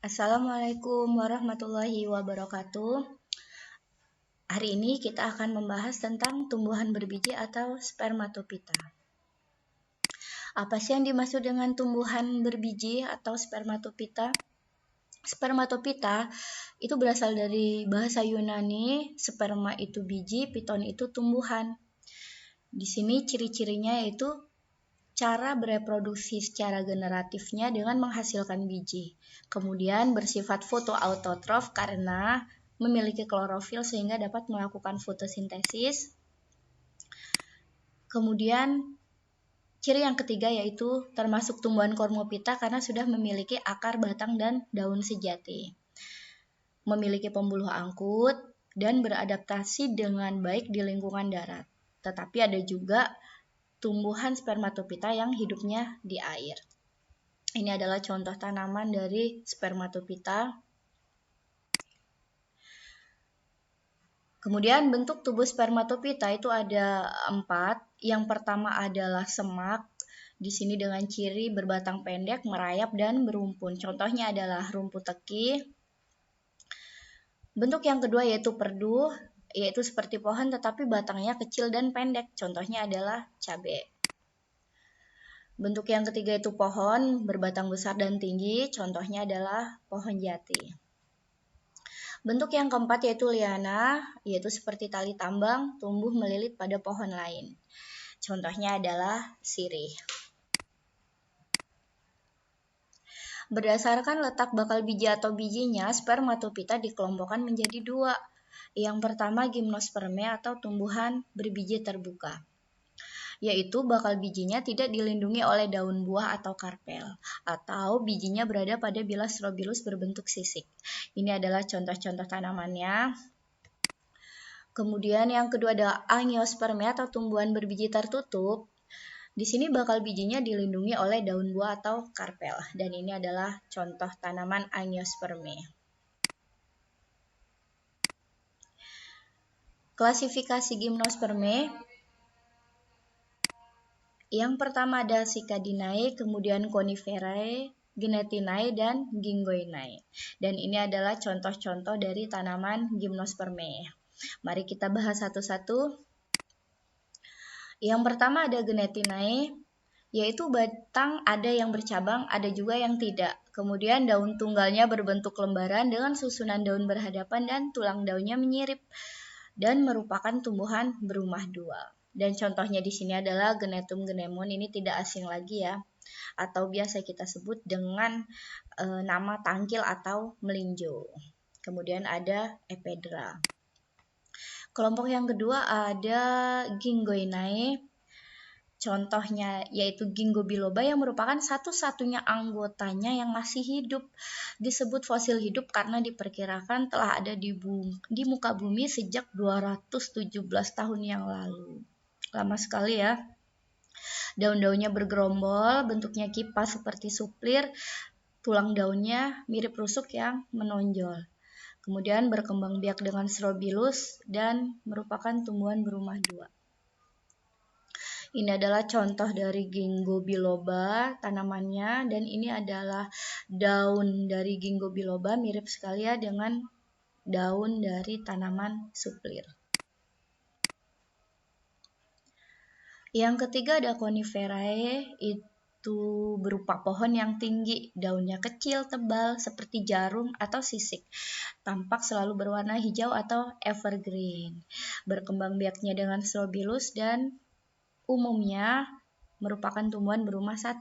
Assalamualaikum warahmatullahi wabarakatuh. Hari ini kita akan membahas tentang tumbuhan berbiji atau spermatopita. Apa sih yang dimaksud dengan tumbuhan berbiji atau spermatopita? Spermatopita itu berasal dari bahasa Yunani, sperma itu biji, piton itu tumbuhan. Di sini ciri-cirinya yaitu cara bereproduksi secara generatifnya dengan menghasilkan biji. Kemudian bersifat fotoautotrof karena memiliki klorofil sehingga dapat melakukan fotosintesis. Kemudian ciri yang ketiga yaitu termasuk tumbuhan Cormopita karena sudah memiliki akar, batang, dan daun sejati. Memiliki pembuluh angkut dan beradaptasi dengan baik di lingkungan darat. Tetapi ada juga tumbuhan spermatopita yang hidupnya di air. Ini adalah contoh tanaman dari spermatopita. Kemudian bentuk tubuh spermatopita itu ada 4. Yang pertama adalah semak. Di sini dengan ciri berbatang pendek, merayap, dan berumpun. Contohnya adalah rumput teki. Bentuk yang kedua yaitu perdu, yaitu seperti pohon tetapi batangnya kecil dan pendek. Contohnya adalah cabai. Bentuk yang ketiga itu pohon, berbatang besar dan tinggi, contohnya adalah pohon jati. Bentuk yang keempat yaitu liana, yaitu seperti tali tambang, tumbuh melilit pada pohon lain. Contohnya adalah sirih. Berdasarkan letak bakal biji atau bijinya, spermatopita dikelompokkan menjadi 2. Yang pertama gimnosperme atau tumbuhan berbiji terbuka, yaitu bakal bijinya tidak dilindungi oleh daun buah atau karpel, atau bijinya berada pada bilah strobilus berbentuk sisik. Ini adalah contoh-contoh tanamannya. Kemudian yang kedua adalah angiosperme atau tumbuhan berbiji tertutup. Di sini bakal bijinya dilindungi oleh daun buah atau karpel, dan ini adalah contoh tanaman angiosperme. Klasifikasi gimnosperme. Yang pertama ada Cicadinae, kemudian Coniferae, Gnetinae, dan Gingoinae. Dan ini adalah contoh-contoh dari tanaman gimnosperme. Mari kita bahas satu-satu. Yang pertama ada Gnetinae, yaitu batang ada yang bercabang, ada juga yang tidak. Kemudian daun tunggalnya berbentuk lembaran dengan susunan daun berhadapan dan tulang daunnya menyirip dan merupakan tumbuhan berumah 2. Dan contohnya di sini adalah Gnetum gnemon, ini tidak asing lagi ya, atau biasa kita sebut dengan nama tangkil atau melinjo. Kemudian ada Ephedra. Kelompok yang kedua ada Gingoinae. Contohnya yaitu Ginkgo biloba yang merupakan satu-satunya anggotanya yang masih hidup. Disebut fosil hidup karena diperkirakan telah ada di muka bumi sejak 217 tahun yang lalu. Lama sekali ya. Daun-daunnya bergerombol, bentuknya kipas seperti suplir, tulang daunnya mirip rusuk yang menonjol. Kemudian berkembang biak dengan strobilus dan merupakan tumbuhan berumah 2. Ini adalah contoh dari Ginkgo biloba tanamannya, dan ini adalah daun dari Ginkgo biloba, mirip sekali ya dengan daun dari tanaman suplir. Yang ketiga ada Coniferae, itu berupa pohon yang tinggi, daunnya kecil, tebal, seperti jarum atau sisik. Tampak selalu berwarna hijau atau evergreen. Berkembang biaknya dengan strobilus dan umumnya merupakan tumbuhan berumah 1.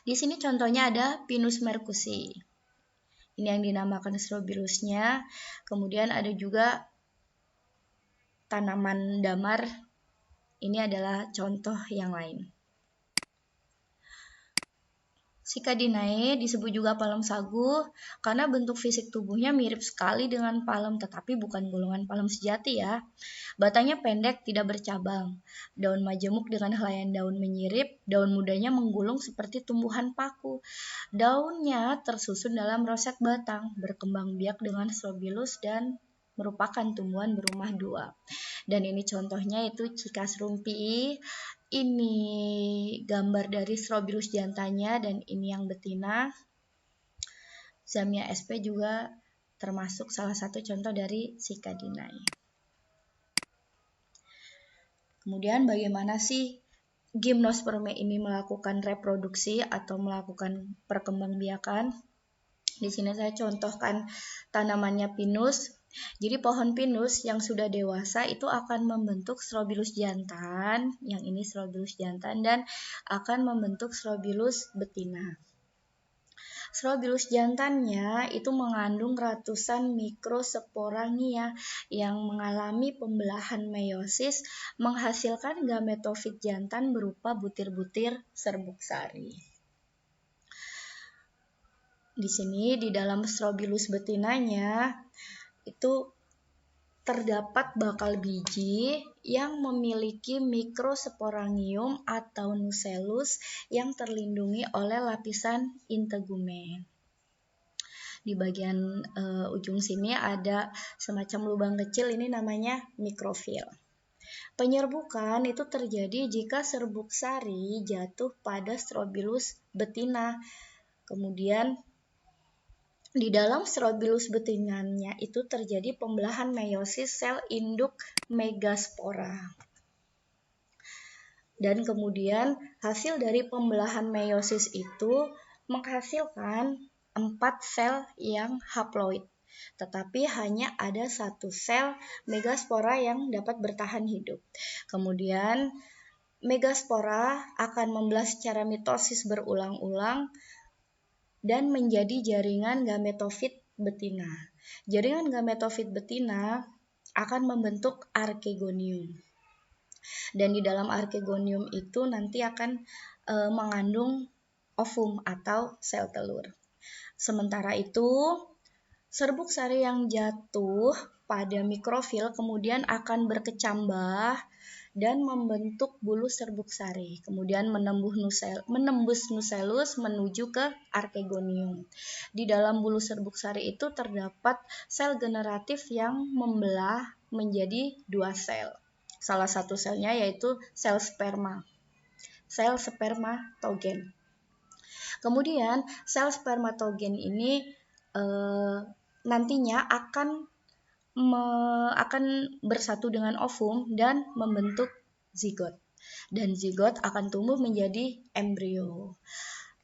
Di sini contohnya ada Pinus mercusi. Ini yang dinamakan strobilusnya. Kemudian ada juga tanaman damar. Ini adalah contoh yang lain. Cicadinae disebut juga palem sagu karena bentuk fisik tubuhnya mirip sekali dengan palem, tetapi bukan golongan palem sejati ya. Batangnya pendek, tidak bercabang. Daun majemuk dengan helaian daun menyirip, daun mudanya menggulung seperti tumbuhan paku. Daunnya tersusun dalam roset batang, berkembang biak dengan strobilus dan merupakan tumbuhan berumah 2. Dan ini contohnya itu Cikas rumpi. Ini gambar dari strobilus jantanya dan ini yang betina. Zamia sp juga termasuk salah satu contoh dari Cicadinae. Kemudian bagaimana sih Gymnospermae ini melakukan reproduksi atau melakukan perkembangbiakan? Di sini saya contohkan tanamannya pinus. Jadi pohon pinus yang sudah dewasa itu akan membentuk strobilus jantan, yang ini strobilus jantan, dan akan membentuk strobilus betina. Strobilus jantannya itu mengandung ratusan mikrosporangia yang mengalami pembelahan meiosis menghasilkan gametofit jantan berupa butir-butir serbuk sari. Di sini di dalam strobilus betinanya itu terdapat bakal biji yang memiliki mikrosporangium atau nucellus yang terlindungi oleh lapisan integumen. Di bagian ujung sini ada semacam lubang kecil, ini namanya mikrofil. Penyerbukan itu terjadi jika serbuk sari jatuh pada strobilus betina. Kemudian di dalam strobilus betinanya itu terjadi pembelahan meiosis sel induk megaspora. Dan kemudian hasil dari pembelahan meiosis itu menghasilkan 4 sel yang haploid. Tetapi hanya ada 1 sel megaspora yang dapat bertahan hidup. Kemudian megaspora akan membelah secara mitosis berulang-ulang dan menjadi jaringan gametofit betina. Jaringan gametofit betina akan membentuk archegonium. Dan di dalam archegonium itu nanti akan mengandung ovum atau sel telur. Sementara itu, serbuk sari yang jatuh pada mikrofil kemudian akan berkecambah dan membentuk bulu serbuk sari, kemudian menembus nucellus menuju ke archegonium. Di dalam bulu serbuk sari itu terdapat sel generatif yang membelah menjadi 2 sel. Salah satu selnya yaitu sel spermatogen. Kemudian sel spermatogen ini nantinya akan bersatu dengan ovum dan membentuk zigot. Dan zigot akan tumbuh menjadi embrio.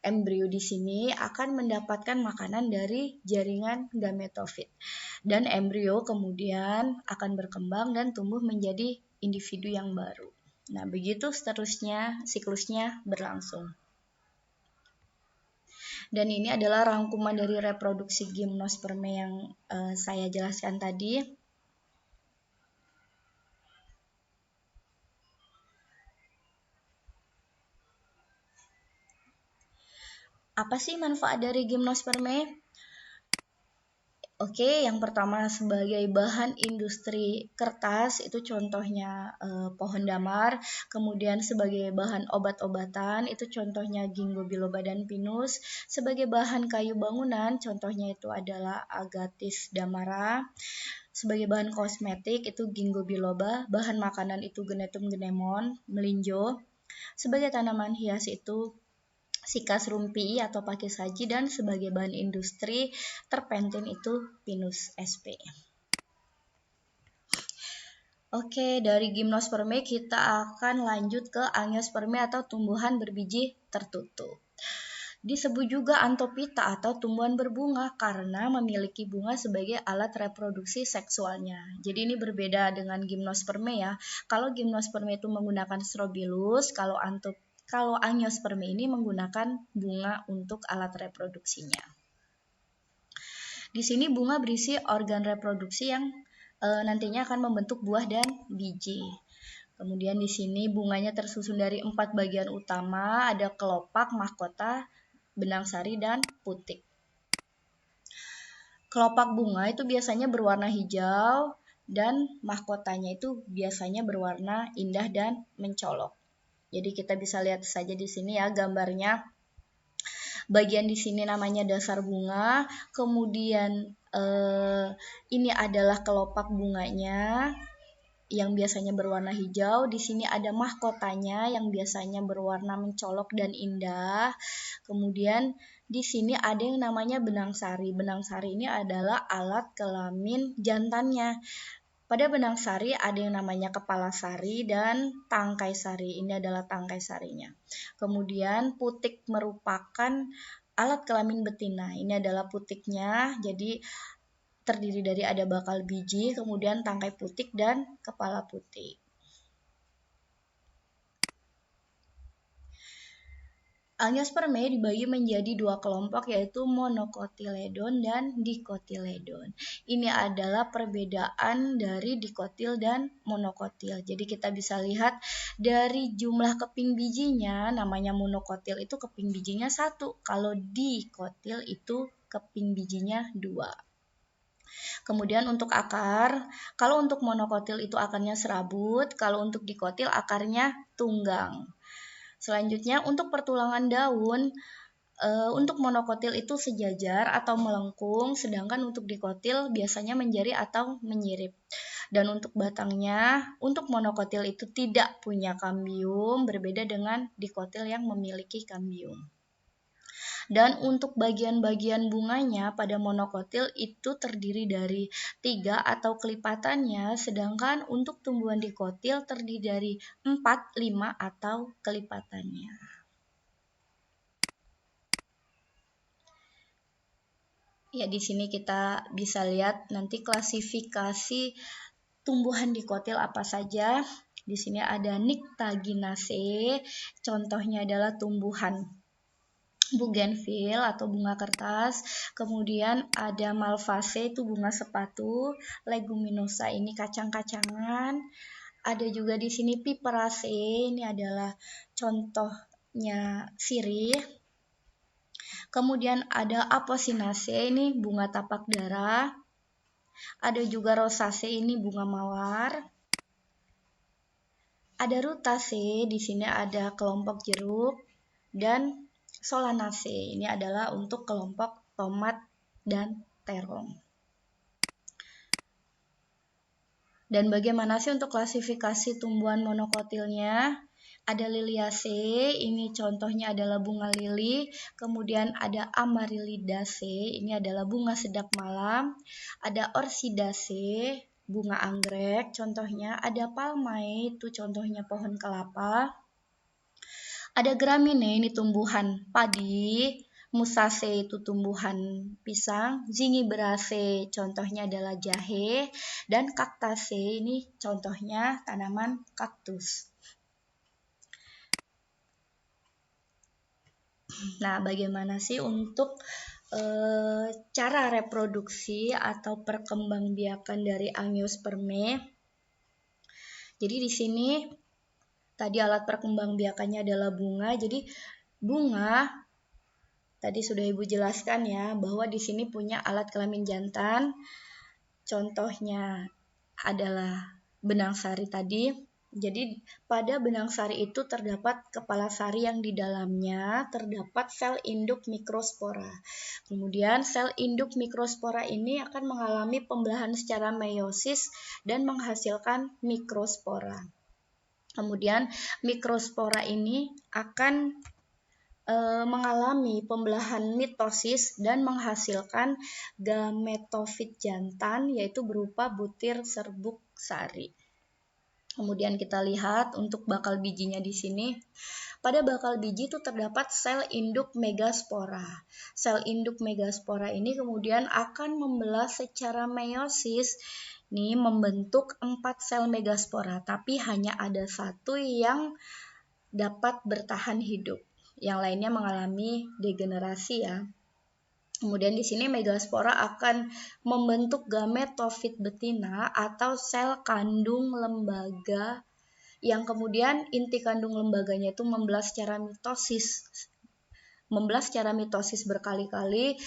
Embrio di sini akan mendapatkan makanan dari jaringan gametofit. Dan embrio kemudian akan berkembang dan tumbuh menjadi individu yang baru. Nah, begitu seterusnya siklusnya berlangsung. Dan ini adalah rangkuman dari reproduksi Gymnospermae yang saya jelaskan tadi. Apa sih manfaat dari Gymnospermae? Oke, yang pertama sebagai bahan industri kertas itu contohnya pohon damar, kemudian sebagai bahan obat-obatan itu contohnya ginkgo biloba dan pinus, sebagai bahan kayu bangunan contohnya itu adalah agathis damara, sebagai bahan kosmetik itu ginkgo biloba, bahan makanan itu genetum genemon, melinjo, sebagai tanaman hias itu Sikas rumpi atau pakis saji, dan sebagai bahan industri terpentin itu Pinus sp. Oke, dari Gymnospermae kita akan lanjut ke Angiospermae atau tumbuhan berbiji tertutup. Disebut juga Anthophyta atau tumbuhan berbunga karena memiliki bunga sebagai alat reproduksi seksualnya. Jadi ini berbeda dengan Gymnospermae ya. Kalau Gymnospermae itu menggunakan strobilus, kalau Angiospermae ini menggunakan bunga untuk alat reproduksinya. Di sini bunga berisi organ reproduksi yang nantinya akan membentuk buah dan biji. Kemudian di sini bunganya tersusun dari 4 bagian utama, ada kelopak, mahkota, benang sari, dan putik. Kelopak bunga itu biasanya berwarna hijau dan mahkotanya itu biasanya berwarna indah dan mencolok. Jadi kita bisa lihat saja di sini ya gambarnya. Bagian di sini namanya dasar bunga, kemudian ini adalah kelopak bunganya yang biasanya berwarna hijau. Di sini ada mahkotanya yang biasanya berwarna mencolok dan indah. Kemudian Di sini ada yang namanya benang sari. Benang sari ini adalah alat kelamin jantannya. Pada benang sari ada yang namanya kepala sari dan tangkai sari. Ini adalah tangkai sarinya. Kemudian putik merupakan alat kelamin betina. Ini adalah putiknya. Jadi terdiri dari ada bakal biji, kemudian tangkai putik dan kepala putik. Angiospermae dibagi menjadi dua kelompok, yaitu monokotiledon dan dikotiledon. Ini adalah perbedaan dari dikotil dan monokotil. Jadi kita bisa lihat dari jumlah keping bijinya, namanya monokotil itu keping bijinya 1. Kalau dikotil itu keping bijinya 2. Kemudian untuk akar, kalau untuk monokotil itu akarnya serabut, kalau untuk dikotil akarnya tunggang. Selanjutnya untuk pertulangan daun, untuk monokotil itu sejajar atau melengkung, sedangkan untuk dikotil biasanya menjari atau menyirip. Dan untuk batangnya, untuk monokotil itu tidak punya kambium, berbeda dengan dikotil yang memiliki kambium. Dan untuk bagian-bagian bunganya pada monokotil itu terdiri dari 3 atau kelipatannya, sedangkan untuk tumbuhan dikotil terdiri dari 4, 5 atau kelipatannya. Ya, di sini kita bisa lihat nanti klasifikasi tumbuhan dikotil apa saja. Di sini ada Nyctaginaceae, contohnya adalah tumbuhan Bougainville atau bunga kertas. Kemudian ada Malvaceae, itu bunga sepatu. Leguminosa ini kacang-kacangan. Ada juga di sini Piperaceae, ini adalah contohnya sirih. Kemudian ada Apocynaceae, ini bunga tapak darah. Ada juga Rosaceae, ini bunga mawar. Ada Rutaceae, di sini ada kelompok jeruk. Dan Solanaceae, ini adalah untuk kelompok tomat dan terong. Dan bagaimana sih untuk klasifikasi tumbuhan monokotilnya? Ada Liliaceae, ini contohnya adalah bunga lili. Kemudian ada Amaryllidaceae, ini adalah bunga sedap malam. Ada Orchidaceae, bunga anggrek, contohnya. Ada Palmae, itu contohnya pohon kelapa. Ada Gramineae, ini tumbuhan padi. Musaceae itu tumbuhan pisang. Zingiberaceae contohnya adalah jahe. Dan Cactaceae ini contohnya tanaman kaktus. Nah, bagaimana sih untuk cara reproduksi atau perkembangbiakan dari Angiospermae? Jadi di sini tadi alat perkembangbiakannya adalah bunga. Jadi bunga tadi sudah Ibu jelaskan ya, bahwa di sini punya alat kelamin jantan. Contohnya adalah benang sari tadi. Jadi pada benang sari itu terdapat kepala sari yang di dalamnya terdapat sel induk mikrospora. Kemudian sel induk mikrospora ini akan mengalami pembelahan secara meiosis dan menghasilkan mikrospora. Kemudian mikrospora ini akan mengalami pembelahan mitosis dan menghasilkan gametofit jantan, yaitu berupa butir serbuk sari. Kemudian kita lihat untuk bakal bijinya di sini. Pada bakal biji itu terdapat sel induk megaspora. Sel induk megaspora ini kemudian akan membelah secara meiosis. Ini membentuk 4 sel megaspora, tapi hanya ada 1 yang dapat bertahan hidup. Yang lainnya mengalami degenerasi ya. Kemudian di sini megaspora akan membentuk gametofit betina atau sel kandung lembaga yang kemudian inti kandung lembaganya itu membelah secara mitosis berkali-kali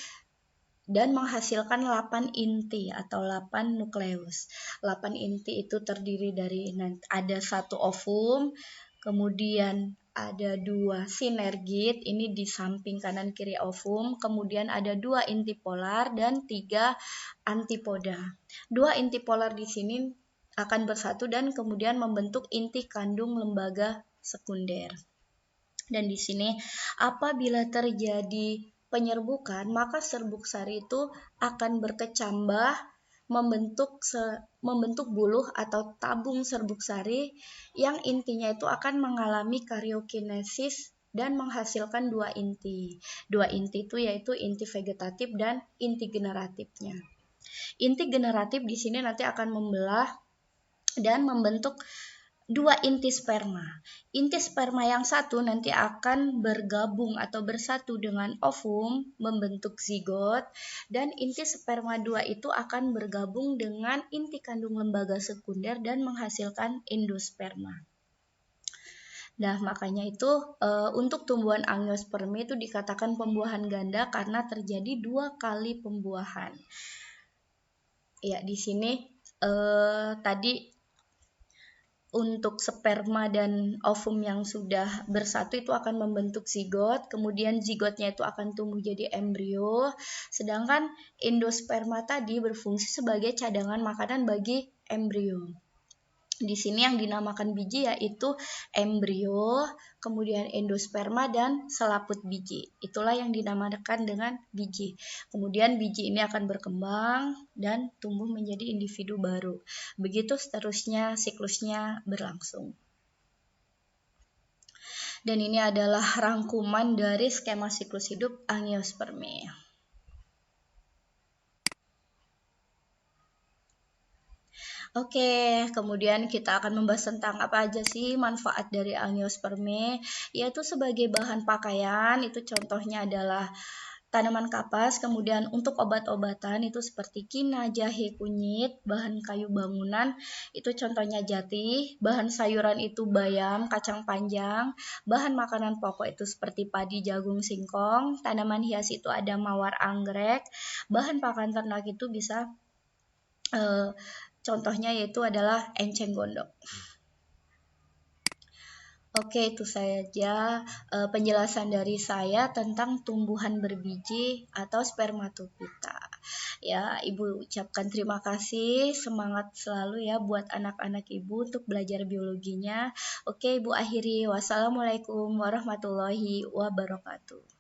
dan menghasilkan 8 inti atau 8 nukleus. 8 inti itu terdiri dari ada 1 ovum, kemudian ada 2 sinergit, ini di samping kanan kiri ovum, kemudian ada 2 inti polar dan 3 antipoda. 2 inti polar di sini akan bersatu dan kemudian membentuk inti kandung lembaga sekunder. Dan di sini apabila terjadi penyerbukan, maka serbuk sari itu akan berkecambah membentuk buluh atau tabung serbuk sari yang intinya itu akan mengalami karyokinesis dan menghasilkan dua inti. Dua inti itu yaitu inti vegetatif dan inti generatifnya. Inti generatif di sini nanti akan membelah dan membentuk dua inti sperma. Inti sperma yang satu nanti akan bergabung atau bersatu dengan ovum membentuk zigot, dan inti sperma dua itu akan bergabung dengan inti kandung lembaga sekunder dan menghasilkan endosperma. Nah, makanya itu untuk tumbuhan angiospermi itu dikatakan pembuahan ganda karena terjadi 2 kali pembuahan. Ya, di sini tadi untuk sperma dan ovum yang sudah bersatu itu akan membentuk zigot, kemudian zigotnya itu akan tumbuh jadi embrio, sedangkan endosperma tadi berfungsi sebagai cadangan makanan bagi embrio. Di sini yang dinamakan biji yaitu embrio, kemudian endosperma dan selaput biji. Itulah yang dinamakan dengan biji. Kemudian biji ini akan berkembang dan tumbuh menjadi individu baru. Begitu seterusnya siklusnya berlangsung. Dan ini adalah rangkuman dari skema siklus hidup angiospermi. Oke, kemudian kita akan membahas tentang apa aja sih manfaat dari angiospermi, yaitu sebagai bahan pakaian, itu contohnya adalah tanaman kapas, kemudian untuk obat-obatan itu seperti kina, jahe, kunyit, bahan kayu bangunan, itu contohnya jati, bahan sayuran itu bayam, kacang panjang, bahan makanan pokok itu seperti padi, jagung, singkong, tanaman hias itu ada mawar anggrek, bahan pakan ternak itu bisa contohnya yaitu adalah enceng gondok. Oke, itu saja penjelasan dari saya tentang tumbuhan berbiji atau spermatopita. Ya, Ibu ucapkan terima kasih, semangat selalu ya buat anak-anak Ibu untuk belajar biologinya. Oke, Ibu akhiri. Wassalamualaikum warahmatullahi wabarakatuh.